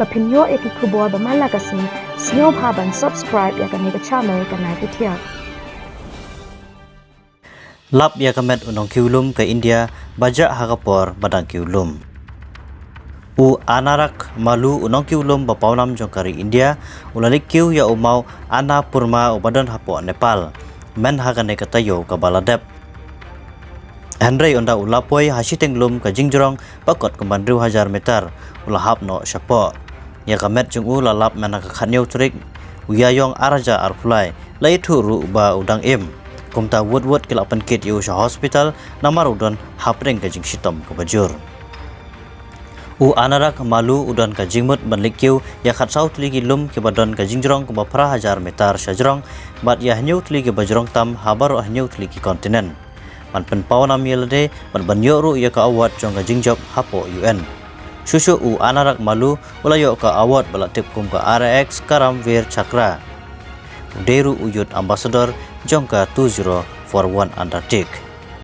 ba phinyo ekikubor ba malagasin sio bhaban subscribe ya kan ga channel kanai puthia lap ya kamet unong kiulum ke India baja hagapor badang kiulum u anarak malu unong kiulum ba paunam jongkari India ulalik kiu ya umau ana purma ubadan hapo Nepal men hagane katayo ka baladep Henry onda ulapoi hasitenglum ka jingjrong pakot kumandru 1000 meter ulahap no syapo ya kamet jung lalap menaka khanyo trik uyayong araja arfly laitu ru ba udang im kumta wood kelapan kit yu sha hospital namarudon hapring ka jing sitom ka bajur u anarak malu udan ka jingmut banlikyu ya khat saut ligi lum ke badon ka jingjrong ka 1000 meter sajrong bat ya hnyut ligi bajrong tam habar hnyut ligi kontinen man pen pawnam yelde man banyoru ya ka awat jong ka jingjop hapo UN susu u anarak malu ulayo ka awat bala tip kum ka RX Karamvir Chakra deru uyut ambassador jong ka 2041 undertake